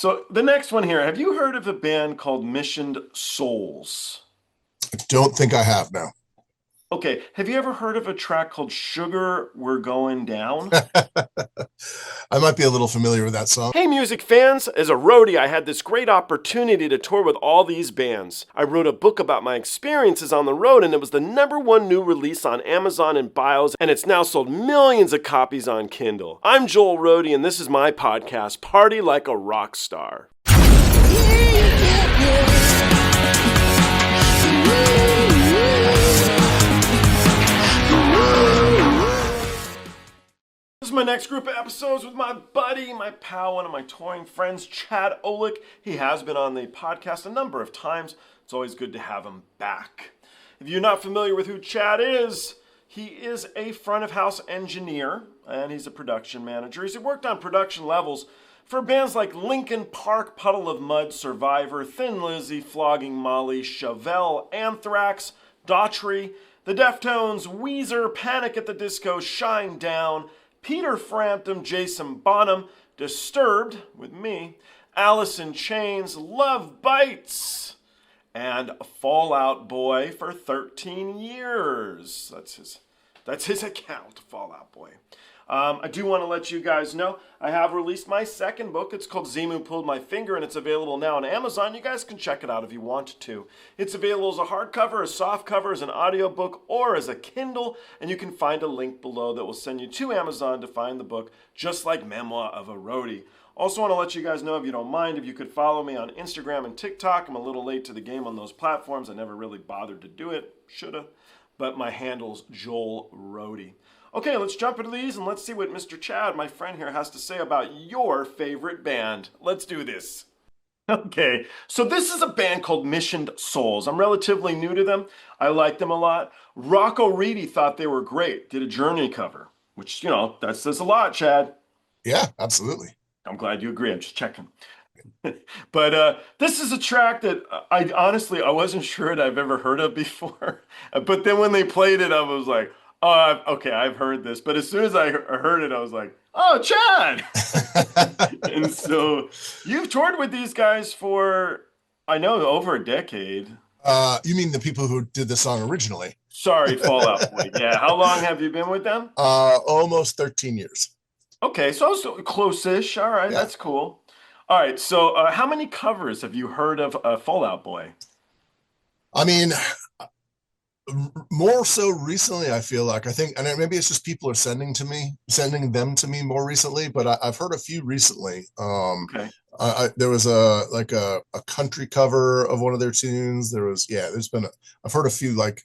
So the next one here, have you heard of a band called Missioned Souls? I don't think I have, no. Okay, have you ever heard of a track called Sugar, We're Going Down? I might be a little familiar with that song. Hey music fans, as a roadie I had this great opportunity to tour with all these bands. I wrote a book about my experiences on the road and it was the #1 new release on Amazon and Bios and it's now sold millions of copies on Kindle. I'm Joel Roadie and this is my podcast, Party Like a Rock Star. This is my next group of episodes with my buddy, my pal, one of my touring friends, Chad Olech. He has been on the podcast a number of times. It's always good to have him back. If you're not familiar with who Chad is, he is a front of house engineer and he's a production manager. He's worked on production levels for bands like Linkin, Puddle of Mud, Survivor, Thin Lizzy, Flogging Molly, Chevelle, Anthrax, Daughtry, the Deftones, Weezer, Panic at the Disco, Shinedown, Peter Frampton, Jason Bonham, Disturbed with me, Alice in Chains, Lovebites, and Fall Out Boy for 13 years. That's his account, Fall Out Boy. I do want to let you guys know I have released my second book. It's called XEMU Pulled My Finger, and it's available now on Amazon. You guys can check it out if you want to. It's available as a hardcover, a softcover, as an audiobook, or as a Kindle, and you can find a link below that will send you to Amazon to find the book, just like Memoir of a Roadie. Also want to let you guys know, if you don't mind, if you could follow me on Instagram and TikTok. I'm a little late to the game on those platforms. I never really bothered to do it. Shoulda. But my handle's Joel Roadie. Okay, let's jump into these and let's see what Mr. Chad, my friend here, has to say about your favorite band. Let's do this. Okay, so this is a band called Missioned Souls. I'm relatively new to them. I like them a lot. Roadie thought they were great. Did a Journey cover, which, that says a lot, Chad. Yeah, absolutely. I'm glad you agree. I'm just checking. But this is a track that I wasn't sure that I've ever heard of before. But then when they played it, I was like, oh, okay, I've heard this. But as soon as I heard it, I was like, oh, Chad. And so you've toured with these guys for, I know, over a decade. You mean the people who did the song originally? Sorry, Fall Out Boy. Yeah, how long have you been with them? Almost 13 years. Okay, so close-ish. All right, yeah. That's cool. All right, so how many covers have you heard of Fall Out Boy? I mean, more so recently, I feel like. I think, and maybe it's just people are sending them to me more recently, but I've heard a few recently. Okay. There was a country cover of one of their tunes. I've heard a few, like,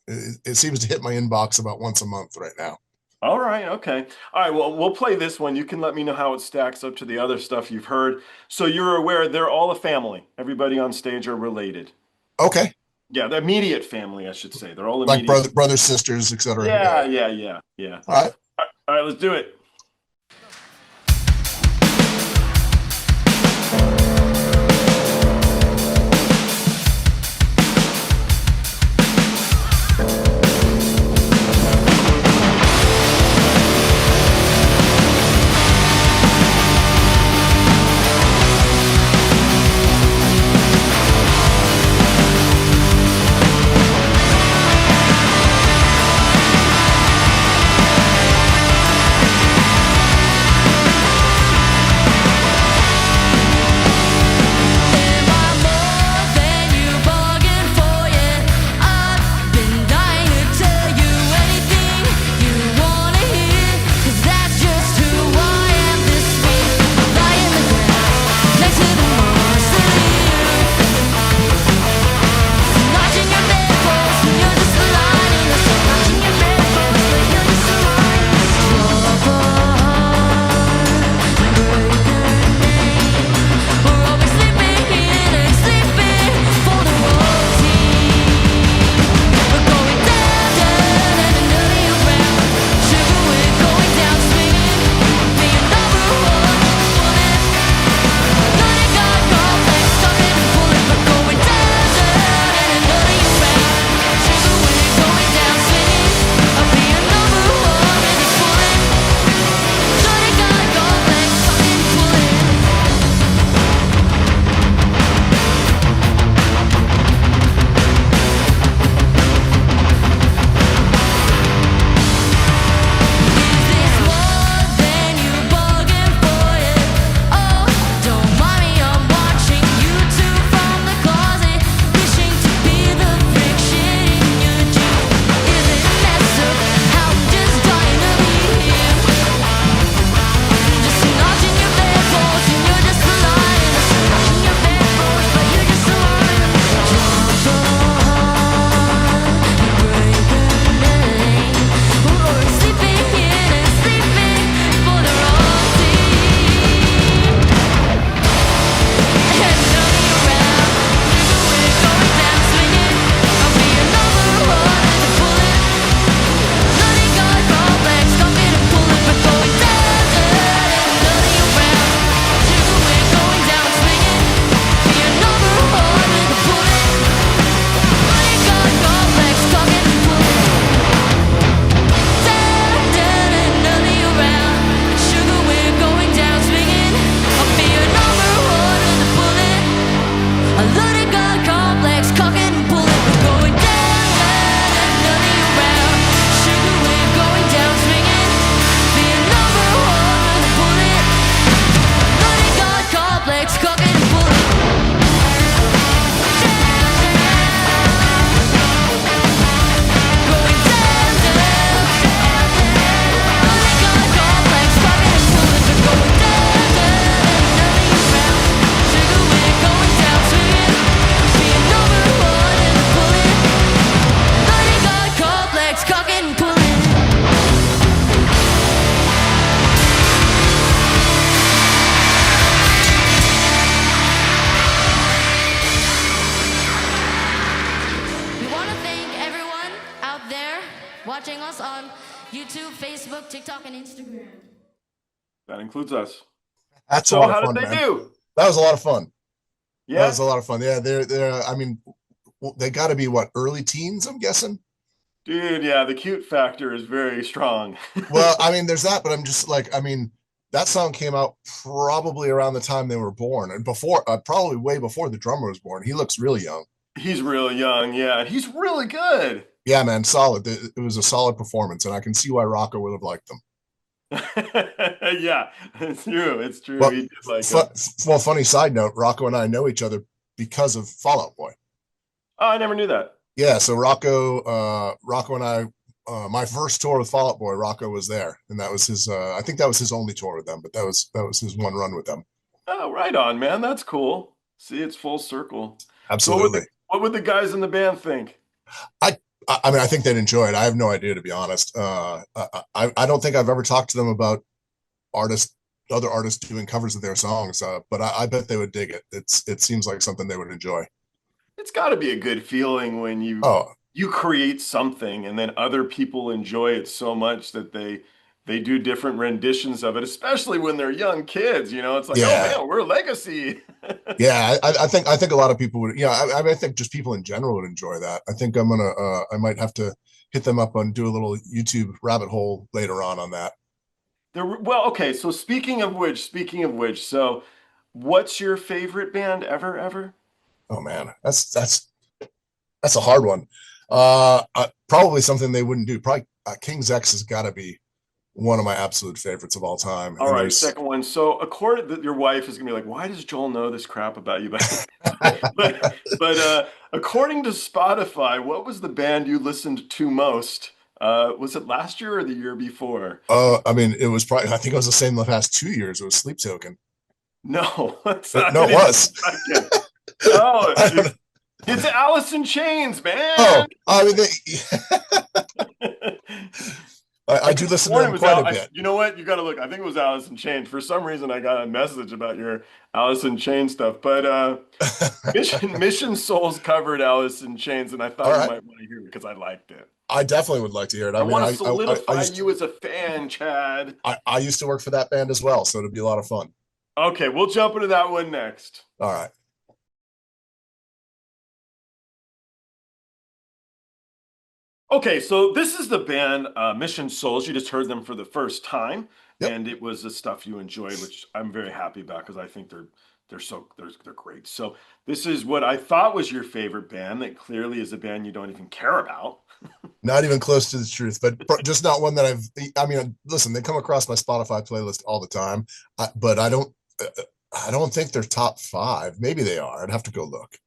it seems to hit my inbox about once a month right now. All right, okay. All right, well, we'll play this one. You can let me know how it stacks up to the other stuff you've heard. So you're aware they're all a family. Everybody on stage are related. Okay. Yeah, the immediate family, I should say. They're all immediate. Like brothers, sisters, etc. Yeah. All right, let's do it. Facebook, TikTok, and Instagram. That includes us. That's a So lot how of fun, did they man. do? That was a lot of fun. Yeah, That was a lot of fun. Yeah, they're. I mean, they got to be what, early teens, I'm guessing. dude. Yeah, the cute factor is very strong. Well, I mean, there's that, but I'm just like, I mean, that song came out probably around the time they were born, and before, probably way before the drummer was born. He looks really young. He's really young. Yeah, he's really good. Yeah, man, solid. It was a solid performance, and I can see why Rocco would have liked them. Yeah, it's true. It's true. Well, He did like well, funny side note, Rocco and I know each other because of Fall Out Boy. Oh, I never knew that. Yeah, so Rocco and I, my first tour with Fall Out Boy, Rocco was there, and that was his. I think that was his only tour with them, but that was his one run with them. Oh, right on, man. That's cool. See, it's full circle. Absolutely. So what would the guys in the band think? I mean, I think they'd enjoy it. I have no idea, to be honest. I don't think I've ever talked to them about other artists doing covers of their songs, but I bet they would dig it. It seems like something they would enjoy. It's got to be a good feeling when you create something and then other people enjoy it so much that they do different renditions of it, especially when they're young kids. You know, it's like, Yeah. oh man, we're legacy. Yeah, I think a lot of people would. Yeah, I mean, I think just people in general would enjoy that. I think I might have to hit them up and do a little YouTube rabbit hole later on that. Well, okay. So speaking of which, so what's your favorite band ever? Oh man, that's a hard one. Probably something they wouldn't do. Probably King's X has got to be one of my absolute favorites of all time. All right, second one. So according that your wife is gonna be like, why does Joel know this crap about you? But according to Spotify, what was the band you listened to most? Was it last year or the year before? I mean, it was probably. I think it was the same the past 2 years. It was Sleep Token. No, it's No, it was. Oh, it's Alice in Chains, man. Oh, I mean, I do listen to them quite a bit. You know what? You got to look. I think it was Alice in Chains. For some reason, I got a message about your Alice in Chains stuff. But Mission Souls covered Alice in Chains, and I thought you might want to hear it because I liked it. I definitely would like to hear it. I want to solidify you as a fan, Chad. I used to work for that band as well, so it'd be a lot of fun. Okay, we'll jump into that one next. All right. Okay, so this is the band Mission Souls. You just heard them for the first time, Yep. and it was the stuff you enjoyed, which I'm very happy about because I think they're great. So this is what I thought was your favorite band. That clearly is a band you don't even care about. Not even close to the truth, but just not one that I mean, listen, they come across my Spotify playlist all the time, but I don't think they're top 5. Maybe they are. I'd have to go look.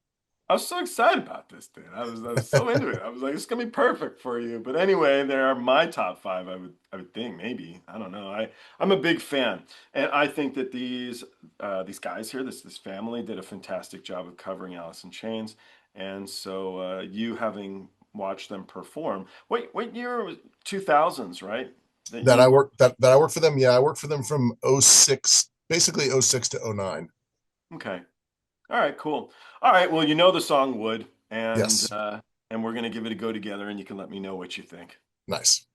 I was so excited about this, dude. I was so into it. I was like, it's gonna be perfect for you. But anyway, they are my top 5. I would think, maybe. I don't know. I'm a big fan, and I think that these guys here, this family, did a fantastic job of covering Alice in Chains. And so you having watched them perform, what year was 2000s, right? I worked for them. Yeah, I worked for them from 06, basically 06 to 09. Okay. All right, cool. All right, well, you know the song Wood, and Yes. And we're gonna give it a go together, and you can let me know what you think. Nice.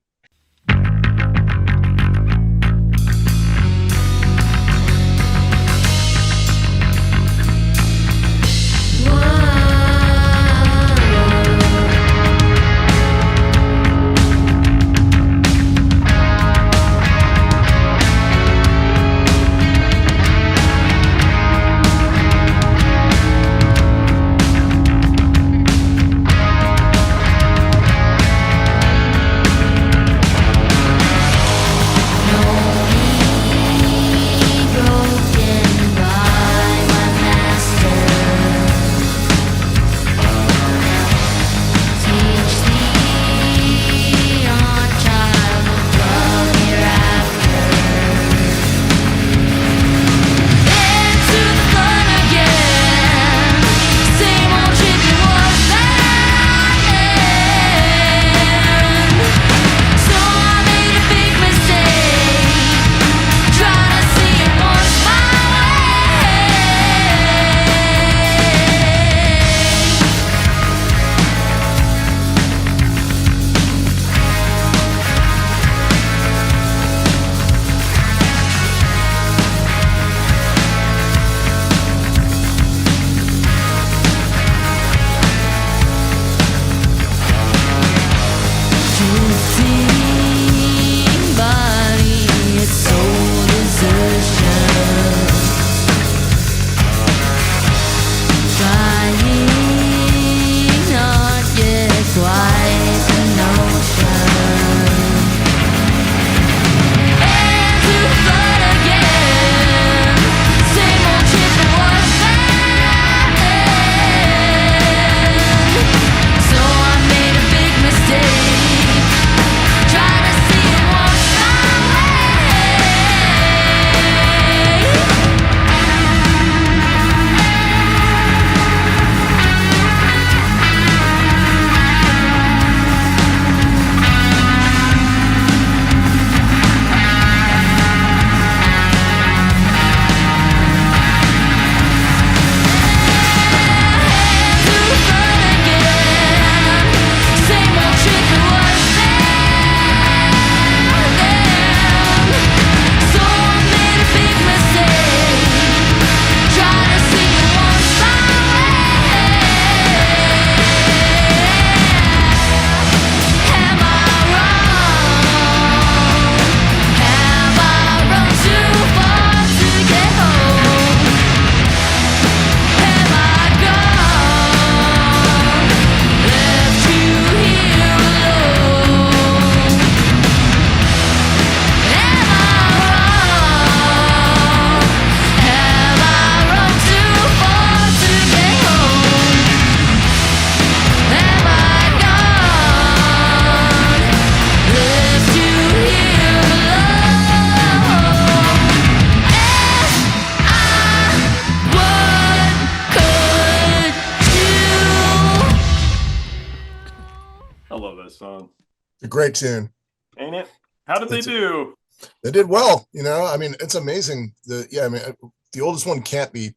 great tune. Ain't it? How did they do? They did well. I mean, it's amazing. The oldest one can't be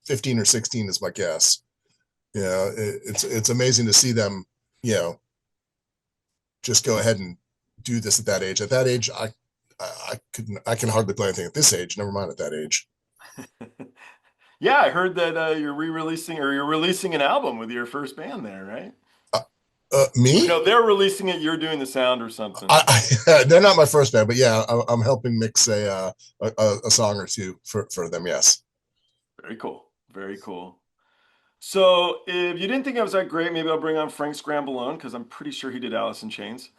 15 or 16 is my guess. It's amazing to see them, just go ahead and do this at that age. At that age, I can hardly play anything at this age. Never mind at that age. Yeah, I heard that you're releasing an album with your first band there, right? Me? No, they're releasing it. You're doing the sound or something. They're not my first band, but yeah, I'm helping mix a song or two for them. Yes. Very cool. Very cool. So if you didn't think I was that great, maybe I'll bring on Frank Scrambolone because I'm pretty sure he did Alice in Chains.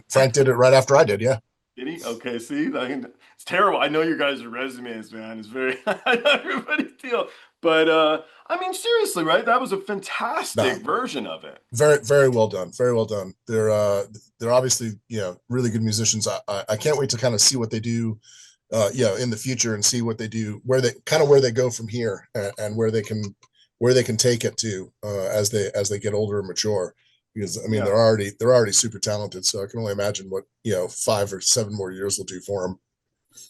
Frank did it right after I did. Yeah. Did he? Okay. See, it's terrible. I know your guys' resumes, man. It's very I know everybody's deal, but I mean, seriously, right? That was a fantastic version of it. Very, very well done. Very well done. They're obviously really good musicians. I can't wait to kind of see what they do, in the future and see what they do, where they go from here, and where they can take it to as they get older and mature. Because I mean, they're already super talented. So I can only imagine what 5 or 7 more years will do for them.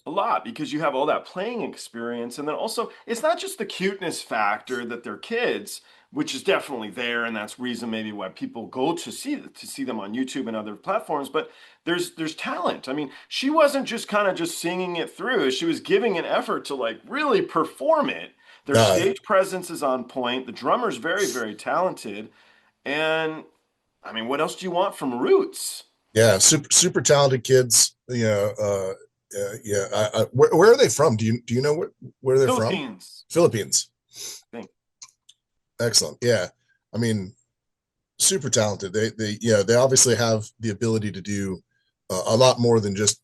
A lot, because you have all that playing experience, and then also it's not just the cuteness factor that they're kids, which is definitely there, and that's reason maybe why people go to see them on YouTube and other platforms. But there's talent. I mean, she wasn't just kind of just singing it through; she was giving an effort to like really perform it. Their stage presence is on point. The drummer's very, very talented, and I mean, what else do you want from Roots? Yeah, super talented kids. Where are they from? Do you know where they're from? Philippines. I think. Excellent. Yeah, I mean, super talented. They obviously have the ability to do a lot more than just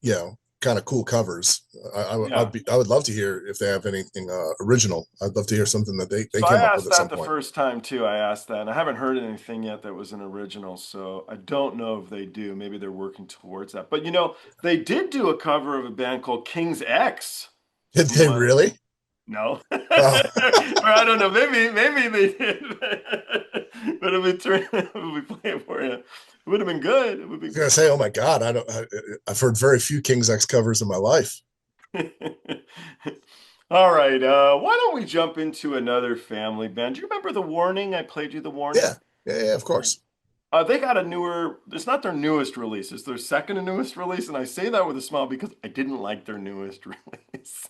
kind of cool covers. I would love to hear if they have anything original. I'd love to hear something that they came up with at some point. I asked that the first time too. I asked that, and I haven't heard anything yet that was an original. So I don't know if they do. Maybe they're working towards that. But they did do a cover of a band called King's X. Did they really? No. Or I don't know. Maybe they did. But if we play it for you, it would have been good. It would be. I was gonna say, oh my God, I've heard very few King's X covers in my life. All right. Why don't we jump into another family band? Do you remember The Warning? I played you The Warning. Yeah, of course. They got it's not their newest release, it's their second to newest release, and I say that with a smile because I didn't like their newest release.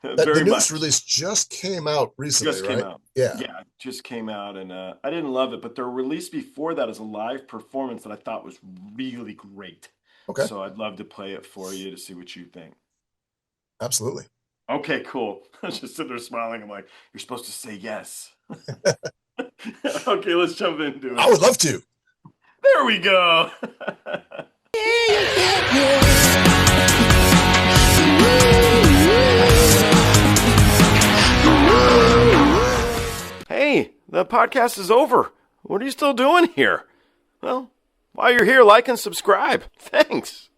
The newest release just came out recently, right? Yeah, it just came out, and I didn't love it, but their release before that is a live performance that I thought was really great. Okay. So I'd love to play it for you to see what you think. Absolutely. Okay, cool. I was just sitting there smiling. I'm like, you're supposed to say yes. Okay, let's jump into it. I would love to. There we go. Hey, the podcast is over. What are you still doing here? Well, while you're here, like and subscribe. Thanks.